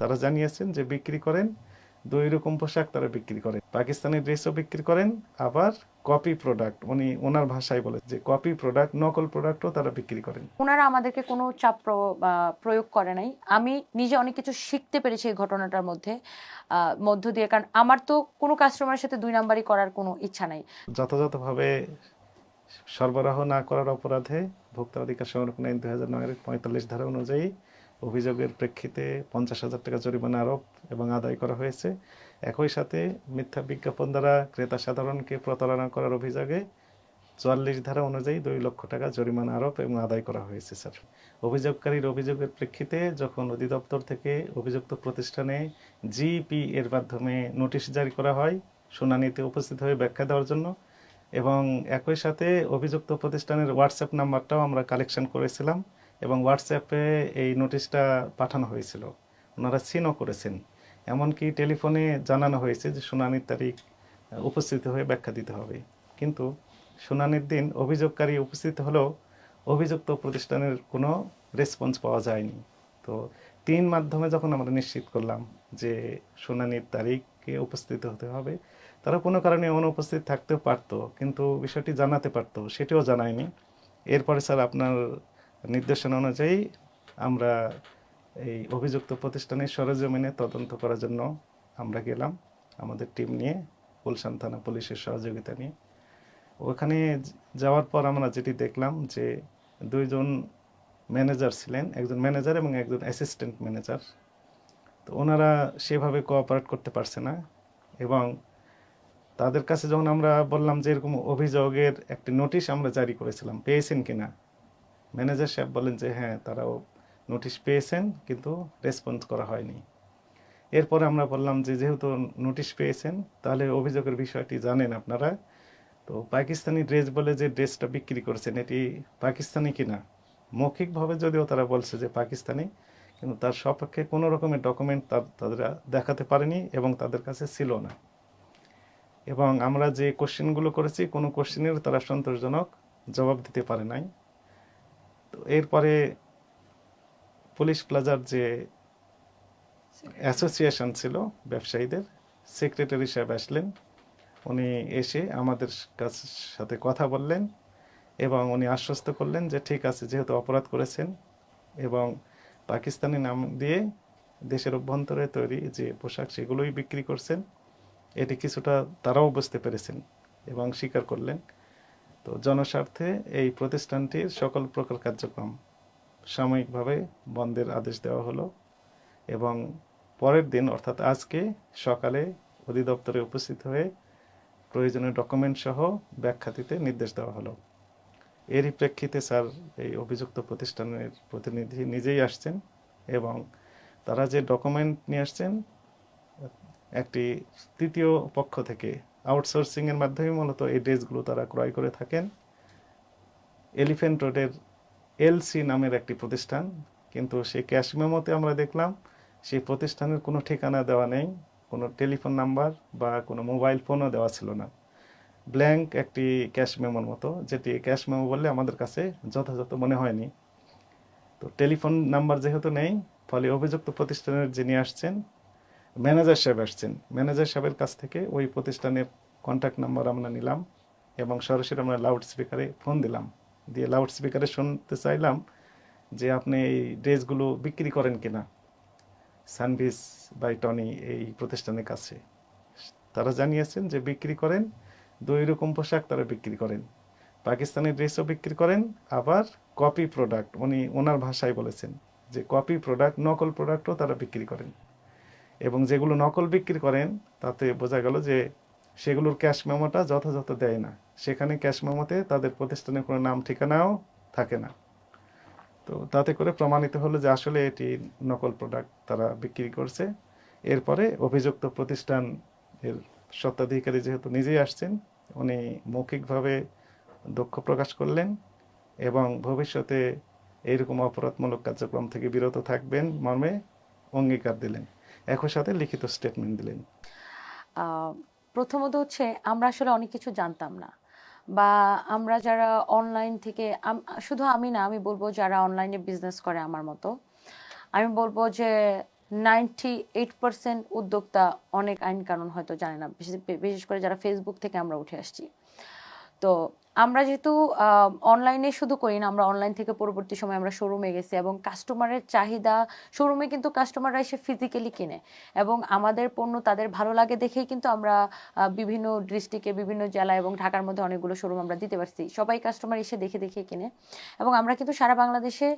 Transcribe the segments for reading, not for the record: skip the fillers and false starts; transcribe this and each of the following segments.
তারা জানিয়েছেন যে বিক্রি করেন 2 রকম পোশাক তারা বিক্রি করেন, পাকিস্তানি ড্রেসও বিক্রি করেন, আবার কপি প্রোডাক্ট, উনি ওনার ভাষায় বলে যে কপি প্রোডাক্ট, নকল প্রোডাক্টও তারা বিক্রি করেন। ওনারা আমাদেরকে কোনো চাপ প্রয়োগ করে নাই। আমি নিজে অনেক কিছু শিখতে পেরেছি এই ঘটনাটার মধ্য দিয়ে, কারণ আমার তো কোনো কাস্টমারের সাথে 2 নাম্বারই করার কোনো ইচ্ছা নাই। যথাযথভাবে সরবরাহ না করার অপরাধে ভোক্তা অধিকার সংরক্ষণ আইন 2009-এর 45 ধারা অনুযায়ী অভিযোগের প্রেক্ষিতে 50,000 টাকা জরিমানা আরোপ এবং আদায় করা হয়েছে। একই সাথে মিথ্যা বিজ্ঞাপন দ্বারা ক্রেতা সাধারণকে প্রতারণা করার অভিযোগে 44 ধারা অনুযায়ী 2 লক্ষ টাকা জরিমানা আরোপ এবং আদায় করা হয়েছে। স্যার, অভিযোগকারীর অভিযোগের প্রেক্ষিতে যখন অধিদপ্তর থেকে অভিযুক্ত প্রতিষ্ঠানে জিপি এর মাধ্যমে নোটিশ জারি করা হয় শুনানিতে উপস্থিত হয়ে ব্যাখ্যা দেওয়ার জন্য, এবং একই সাথে অভিযুক্ত প্রতিষ্ঠানের হোয়াটসঅ্যাপ নাম্বারটাও আমরা কালেকশন করেছিলাম এবং হোয়াটসঅ্যাপে এই নোটিশটা পাঠানো হয়েছিল, ওনারা সিনও করেছেন। এমনকি টেলিফোনে জানানো হয়েছে যে শুনানির তারিখ উপস্থিত হয়ে ব্যাখ্যা দিতে হবে, কিন্তু শুনানির দিন অভিযোগকারী উপস্থিত হলেও অভিযুক্ত প্রতিষ্ঠানের কোনো রেসপন্স পাওয়া যায়নি। তো 3 মাধ্যমে যখন আমরা নিশ্চিত করলাম যে শুনানির তারিখে উপস্থিত হতে হবে, তারা কোনো কারণে অনুপস্থিত থাকতেও পারতো, কিন্তু বিষয়টি জানাতে পারতো, সেটিও জানায়নি। এরপরে স্যার আপনার নির্দেশনা অনুযায়ী আমরা এই অভিযুক্ত প্রতিষ্ঠানের সরেজমিনে তদন্ত করার জন্য আমরা গেলাম আমাদের টিম নিয়ে, গুলশান থানা পুলিশের সহযোগিতা নিয়ে। ওখানে যাওয়ার পর আমরা যেটি দেখলাম যে 2 জন ম্যানেজার ছিলেন, একজন ম্যানেজার এবং একজন অ্যাসিস্ট্যান্ট ম্যানেজার। তো ওনারা সেভাবে কোঅপারেট করতে পারছে না, এবং তাদের কাছে যখন আমরা বললাম যে এরকম অভিযোগের একটি নোটিশ আমরা জারি করেছিলাম, পেয়েছেন কিনা, ম্যানেজার সাহেব বলেন যে হ্যাঁ তারাও নোটিশ পেয়েছেন কিন্তু রেসপন্স করা হয়নি। এরপরে আমরা বললাম যে যেহেতু নোটিশ পেয়েছেন তাহলে অভিযোগের বিষয়টি জানেন আপনারা, তো পাকিস্তানি ড্রেস বলে যে ড্রেসটা বিক্রি করেছেন এটি পাকিস্তানি কিনা। মৌখিকভাবে যদিও তারা বলছে যে পাকিস্তানি, কিন্তু তার সপক্ষে কোনো রকমের ডকুমেন্ট তারা দেখাতে পারেনি এবং তাদের কাছে ছিল না। এবং আমরা যে কোশ্চেনগুলো করেছি কোনো কোশ্চেনের তারা সন্তোষজনক জবাব দিতে পারে নাই। তো এরপরে পুলিশ প্লাজার যে অ্যাসোসিয়েশন ছিল ব্যবসায়ীদের, সেক্রেটারি সাহেব আসলেন, উনি এসে আমাদের সাথে কথা বললেন এবং উনি আশ্বস্ত করলেন যে ঠিক আছে, যেহেতু অপরাধ করেছেন এবং পাকিস্তানি নাম দিয়ে দেশের অভ্যন্তরে তৈরি যে পোশাক সেগুলোই বিক্রি করছেন, এটি কিছুটা তারাও বুঝতে পেরেছেন এবং স্বীকার করলেন। তো জনস্বার্থে এই প্রতিষ্ঠানটির সকল প্রকার কার্যক্রম সাময়িকভাবে বন্ধের আদেশ দেওয়া হলো এবং পরের দিন অর্থাৎ আজকে সকালে অধিদপ্তরে উপস্থিত হয়ে প্রয়োজনীয় ডকুমেন্ট সহ ব্যাখ্যা দিতে নির্দেশ দেওয়া হলো। এরই প্রেক্ষিতে স্যার এই অভিযুক্ত প্রতিষ্ঠানের প্রতিনিধি নিজেই আসছেন এবং তারা যে ডকুমেন্ট নিয়ে আসছেন একটি তৃতীয় পক্ষ থেকে আউটসোর্সিংয়ের মাধ্যমে মূলত এই ড্রেসগুলো তারা ক্রয় করে থাকেন। এলিফ্যান্ট রোডের এলসি নামের একটি প্রতিষ্ঠান, কিন্তু সেই ক্যাশ মেমোতে আমরা দেখলাম সেই প্রতিষ্ঠানের কোনো ঠিকানা দেওয়া নেই, কোনো টেলিফোন নাম্বার বা কোনো মোবাইল ফোনও দেওয়া ছিল না, ব্ল্যাঙ্ক একটি ক্যাশ মেমোর মতো, যেটি ক্যাশ মেমো বললে আমাদের কাছে যথাযথ মনে হয়নি। তো টেলিফোন নাম্বার যেহেতু নেই, ফলে অভিযুক্ত প্রতিষ্ঠানের যিনি আসছেন ম্যানেজার সাহেব আসছেন, ম্যানেজার সাহেবের কাছ থেকে ওই প্রতিষ্ঠানের কন্ট্যাক্ট নাম্বার আমরা নিলাম এবং সরাসরি আমরা লাউড স্পিকারে ফোন দিলাম, দিয়ে লাউড স্পিকারে শুনতে চাইলাম যে আপনি এই ড্রেসগুলো বিক্রি করেন কিনা সানভিস বাই টনি এই প্রতিষ্ঠানের কাছে। তারা জানিয়েছেন যে বিক্রি করেন, 2 রকম পোশাক তারা বিক্রি করেন, পাকিস্তানি ড্রেসও বিক্রি করেন, আবার কপি প্রোডাক্ট, উনি ওনার ভাষায় বলেছেন যে কপি প্রোডাক্ট, নকল প্রোডাক্টও তারা বিক্রি করেন। এবং যেগুলো নকল বিক্রি করেন তাতে বোঝা গেল যে সেগুলোর ক্যাশ মেমোটা যথাযথ দেয় না, সেখানে ক্যাশ মেমোতে তাদের প্রতিষ্ঠানের কোনো নাম ঠিকানাও থাকে না। তো তাতে করে প্রমাণিত হলো যে আসলে এটি নকল প্রোডাক্ট তারা বিক্রি করছে। এরপরে অভিযুক্ত প্রতিষ্ঠান এর স্বত্বাধিকারী যেহেতু নিজেই আসছেন, উনি মৌখিকভাবে দুঃখ প্রকাশ করলেন এবং ভবিষ্যতে এইরকম অপরাধমূলক কার্যক্রম থেকে বিরত থাকবেন মর্মে অঙ্গীকার দিলেন, একই সাথে লিখিত স্টেটমেন্ট দিলেন। আহ, প্রথমত হচ্ছে আমরা আসলে অনেক কিছু জানতাম না, বা আমরা যারা অনলাইন থেকে শুধু আমি না, আমি বলবো যারা অনলাইনে বিজনেস করে আমার মতো, আমি বলবো যে 98% উদ্যোক্তা অনেক আইন কানুন হয়তো জানে না, বিশেষ করে যারা ফেসবুক থেকে আমরা উঠে আসছি। তো আমরা যেহেতু অনলাইনে শুধু করি না, আমরা অনলাইন থেকে পরবর্তী সময় আমরা শোরুমে গেছি এবং কাস্টমারের চাহিদা, শোরুমে কিন্তু কাস্টমাররা এসে ফিজিক্যালি কিনে এবং আমাদের পণ্য তাদের ভালো লাগে দেখেই কিন্তু আমরা বিভিন্ন ডিস্ট্রিক্টে, বিভিন্ন জেলা এবং ঢাকার মধ্যে অনেকগুলো শোরুম আমরা দিতে পারছি। সবাই কাস্টমার এসে দেখে দেখে কিনে এবং আমরা কিন্তু সারা বাংলাদেশে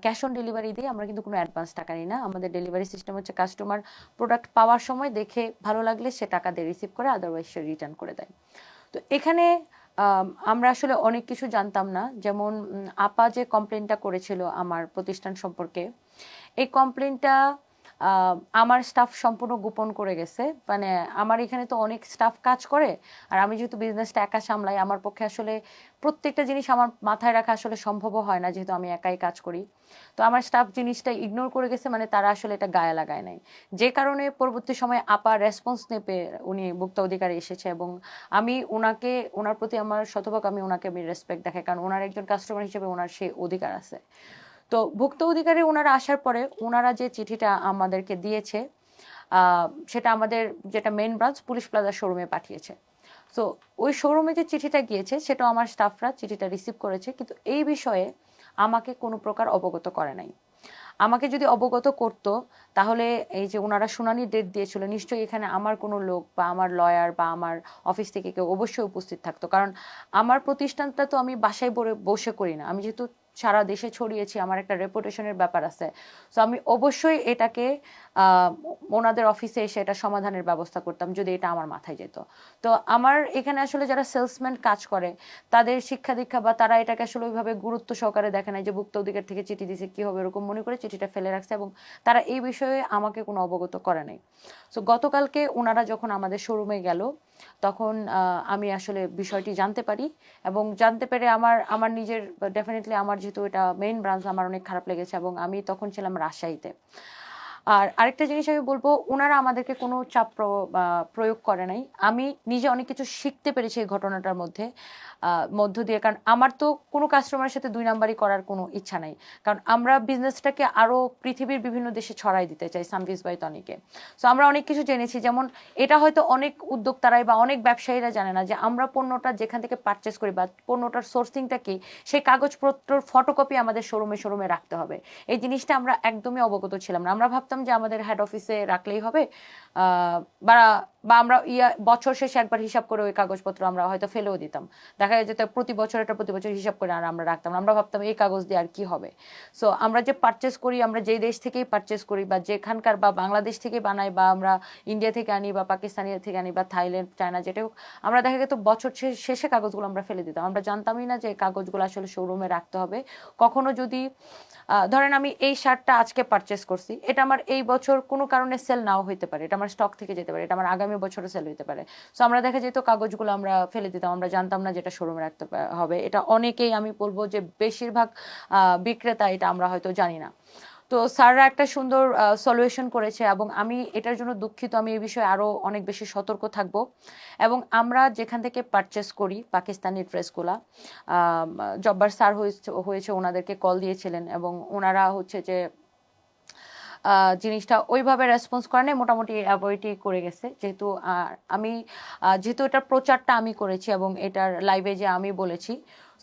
ক্যাশ অন ডেলিভারি দিই। আমরা কিন্তু কোনো অ্যাডভান্স টাকা নিই না। আমাদের ডেলিভারি সিস্টেম হচ্ছে কাস্টমার প্রোডাক্ট পাওয়ার সময় দেখে ভালো লাগলে সে টাকা দিয়ে রিসিভ করে, আদারওয়াইজ সে রিটার্ন করে দেয়। তো এখানে আমরা আসলে অনেক কিছু জানতাম না। যেমন আপা যে কমপ্লেনটা করেছিল আমার প্রতিষ্ঠান সম্পর্কে, এই কমপ্লেনটা আমার স্টাফ সম্পূর্ণ গোপন করে গেছে। মানে আমার এখানে তো অনেক স্টাফ কাজ করে, আর আমি যেহেতু বিজনেসটা একা সামলাই, আমার পক্ষে আসলে প্রত্যেকটা জিনিস আমার মাথায় রাখা আসলে সম্ভবও হয় না, যেহেতু আমি একাই কাজ করি। তো আমার স্টাফ জিনিসটা ইগনোর করে গেছে, মানে তারা আসলে এটা গায়ে লাগায় নাই। যে কারণে পরবর্তী সময় আপা রেসপন্স নেপে উনি ভোক্তা অধিকারে এসেছে এবং আমি ওনাকে, ওনার প্রতি আমার শতভাগ আমি ওনাকে আমি রেসপেক্ট দেখাই, কারণ ওনার একজন কাস্টমার হিসেবে ওনার সেই অধিকার আছে। তো ভুক্ত অধিকারী ওনারা আসার পরে ওনারা যে চিঠিটা আমাদেরকে দিয়েছে, সেটা আমাদের যেটা মেইন ব্রাঞ্চ পুলিশ প্লাজা শোরুমে পাঠিয়েছে। তো ওই শোরুমে যে চিঠিটা গিয়েছে সেটাও আমার স্টাফরা চিঠিটা রিসিভ করেছে, কিন্তু এই বিষয়ে আমাকে কোনো প্রকার অবগত করে নাই। আমাকে যদি অবগত করতো তাহলে এই যে ওনারা শুনানি ডেট দিয়েছিল, নিশ্চয়ই এখানে আমার কোনো লোক বা আমার লয়ার বা আমার অফিস থেকে কেউ অবশ্যই উপস্থিত থাকতো। কারণ আমার প্রতিষ্ঠানটা তো আমি বাসায় বসে করি না, আমি যেহেতু সারা দেশে ছড়িয়েছি, আমার একটা রেপুটেশনের ব্যাপার আছে। তো আমি অবশ্যই এটাকে ওনাদের অফিসে এসে এটা সমাধানের ব্যবস্থা করতাম যদি এটা আমার মাথায় যেত। তো আমার এখানে আসলে যারা সেলসম্যান কাজ করে তাদের শিক্ষা দীক্ষা বা তারা এটাকে আসলে ওইভাবে গুরুত্ব সহকারে দেখে নাই, যে ভুক্ত অধিকার থেকে চিঠি দিছে কি হবে এরকম মনে করে চিঠিটা ফেলে রাখছে এবং তারা এই বিষয়ে আমাকে কোনো অবগত করে নাই। তো গতকালকে ওনারা যখন আমাদের শোরুমে গেল তখন আমি আসলে বিষয়টি জানতে পারি এবং জানতে পেরে আমার আমার নিজের ডেফিনেটলি, আমার যেহেতু এটা মেইন ব্রাঞ্চ, আমার অনেক খারাপ লেগেছে এবং আমি তখন ছিলাম রাজশাহীতে। আর আরেকটা জিনিস আমি বলবো, ওনারা আমাদেরকে কোনো চাপ প্রয়োগ করে নাই। আমি নিজে অনেক কিছু শিখতে পেরেছি এই ঘটনাটার মধ্য দিয়ে, কারণ আমার তো কোনো কাস্টমারের সাথে দুই নাম্বারই করার কোনো ইচ্ছা নাই। কারণ আমরা বিজনেসটাকে আরো পৃথিবীর বিভিন্ন দেশে ছড়াই দিতে চাই সামভিজ বাই তনিকে। তো আমরা অনেক কিছু জেনেছি, যেমন এটা হয়তো অনেক উদ্যোক্তারাই বা অনেক ব্যবসায়ীরা জানে না যে আমরা পণ্যটা যেখান থেকে পারচেস করি বা পণ্যটার সোর্সিংটা কি, সেই কাগজপত্রের ফটোকপি আমাদের শোরুমে শোরুমে রাখতে হবে। এই জিনিসটা আমরা একদমই অবগত ছিলাম না। আমরা ভাবতাম যে আমাদের হেড অফিসে রাখলেই হবে, বা বা আমরা বছর শেষে একবার হিসাব করে ওই কাগজপত্র আমরা হয়তো ফেলেও দিতাম। দেখা যেত প্রতি বছর এটা প্রতি বছর হিসাব করে আর আমরা রাখতাম, আমরা ভাবতাম এই কাগজ দিয়ে আর কি হবে। সো আমরা যে পারচেস করি, আমরা যেই দেশ থেকেই পারচেস করি বা যেখানকার, বা বাংলাদেশ থেকে বানাই বা আমরা ইন্ডিয়া থেকে আনি বা পাকিস্তানি থেকে আনি বা থাইল্যান্ড চায়না যেটা হোক, আমরা দেখা যেত বছর শেষে কাগজগুলো আমরা ফেলে দিতাম। আমরা জানতামই না যে এই কাগজগুলো আসলে শোরুমে রাখতে হবে। কখনো যদি ধরেন আমি এই শার্টটা আজকে পারচেস করছি, এটা আমার এই বছর কোনো কারণে সেল নাও হইতে পারে, এটা আমার স্টক থেকে যেতে পারে, এটা আমার আগামী বছরও সেল হইতে পারে। সো আমরা দেখা যেত কাগজগুলো আমরা ফেলে দিতাম, আমরা জানতাম না যেটা শোরুমে রাখতে হবে। এটা অনেকেই, আমি বলবো যে বেশিরভাগ বিক্রেতা এটা আমরা হয়তো জানি না। তো স্যাররা একটা সুন্দর সলিউশন করেছে এবং আমি এটার জন্য দুঃখিত। আমি এই বিষয়ে আরো অনেক বেশি সতর্ক থাকব এবং আমরা যেখান থেকে পারচেস করি পাকিস্তানি ড্রেসগুলা, জব্বার স্যার হয়েছে ওনাদেরকে কল দিয়েছিলেন এবং ওনারা হচ্ছে যে জিনিসটা ওইভাবে রেসপন্স করে নাই, মোটামুটি অ্যাভয়েডই করে গেছে। যেহেতু আমি যেহেতু এটার প্রচারটা আমি করেছি এবং এটার লাইভে যে আমি বলেছি,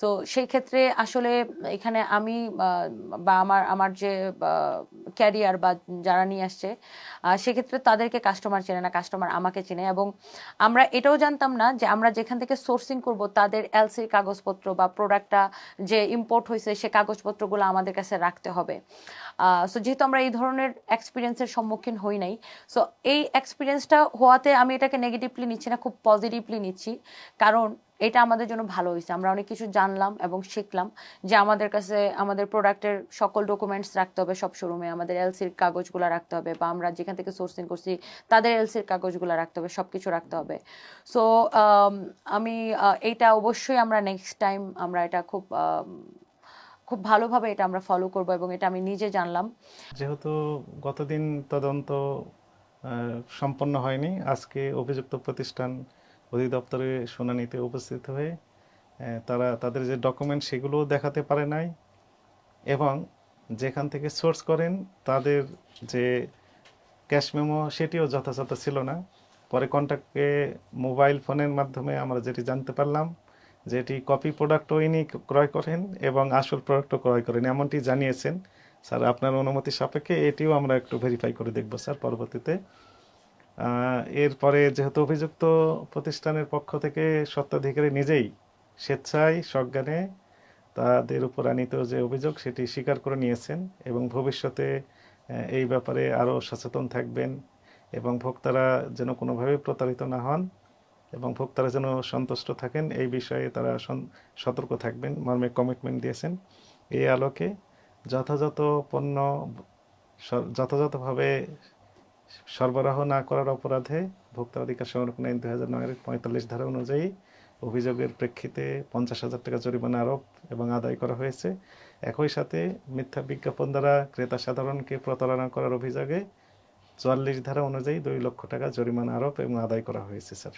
তো সেই ক্ষেত্রে আসলে এখানে আমি বা আমার আমার যে ক্যারিয়ার বা যারা নিয়ে আসছে, সেক্ষেত্রে তাদেরকে কাস্টমার চেনে না, কাস্টমার আমাকে চেনে। এবং আমরা এটাও জানতাম না যে আমরা যেখান থেকে সোর্সিং করব তাদের এলসির কাগজপত্র বা প্রোডাক্টটা যে ইম্পোর্ট হয়েছে সে কাগজপত্রগুলো আমাদের কাছে রাখতে হবে। সো যেহেতু আমরা এই ধরনের এক্সপিরিয়েন্সের সম্মুখীন হই নাই, সো এই এক্সপিরিয়েন্সটা হওয়াতে আমি এটাকে নেগেটিভলি নিচ্ছি না, খুব পজিটিভলি নিচ্ছি। কারণ এটা আমাদের জন্য ভালো হয়েছে, আমরা অনেক কিছু জানলাম এবং শিখলাম যে আমাদের কাছে আমাদের প্রোডাক্টের সকল ডকুমেন্টস রাখতে হবে সব শোরুমে, আমাদের এলসির কাগজগুলো রাখতে হবে, বা আমরা যেখান থেকে সোর্সিং করছি তাদের এলসির কাগজগুলো রাখতে হবে, সবকিছু রাখতে হবে। সো আমি এইটা অবশ্যই আমরা নেক্সট টাইম আমরা এটা খুব ভালোভাবে এটা আমরা ফলো করব এবং এটা আমি নিজে জানলাম। যেহেতু গতদিন তদন্ত সম্পন্ন হয়নি, আজকে অভিযুক্ত প্রতিষ্ঠান অধিদপ্তরে শুনানিতে উপস্থিত হয়ে তারা তাদের যে ডকুমেন্ট সেগুলোও দেখাতে পারে নাই এবং যেখান থেকে সোর্স করেন তাদের যে ক্যাশ মেমো সেটিও যথাযথ ছিল না। পরে কন্ট্যাক্টে মোবাইল ফোনের মাধ্যমে আমরা যেটি জানতে পারলাম যে এটি কপি প্রোডাক্টও ইনি ক্রয় করেন এবং আসল প্রোডাক্টও ক্রয় করেন এমনটি জানিয়েছেন। স্যার আপনার অনুমতি সাপেক্ষে এটিও আমরা একটু ভেরিফাই করে দেখব স্যার পরবর্তীতে। এরপরে যেহেতু অভিযুক্ত প্রতিষ্ঠানের পক্ষ থেকে স্বত্বাধিকারী নিজেই স্বেচ্ছায় সজ্ঞানে তাদের উপর আনীত যে অভিযোগ সেটি স্বীকার করে নিয়েছেন এবং ভবিষ্যতে এই ব্যাপারে আরও সচেতন থাকবেন এবং ভোক্তারা যেন কোনোভাবে প্রতারিত না হন এবং ভোক্তারা যেন সন্তুষ্ট থাকেন এই বিষয়ে তারা সতর্ক থাকবেন মর্মে কমিটমেন্ট দিয়েছেন। এই আলোকে যথাযথ পণ্য যথাযথভাবে সরবরাহ না করার অপরাধে ভোক্তা অধিকার সংরক্ষণ আইন 2009-এর 45 ধারা অনুযায়ী অভিযোগের প্রেক্ষিতে 50,000 টাকা জরিমানা আরোপ এবং আদায় করা হয়েছে। একই সাথে মিথ্যা বিজ্ঞাপন দ্বারা ক্রেতা সাধারণকে প্রতারণা করার অভিযোগে 44 ধারা অনুযায়ী 2 লক্ষ টাকা জরিমানা আরোপ এবং আদায় করা হয়েছে স্যার।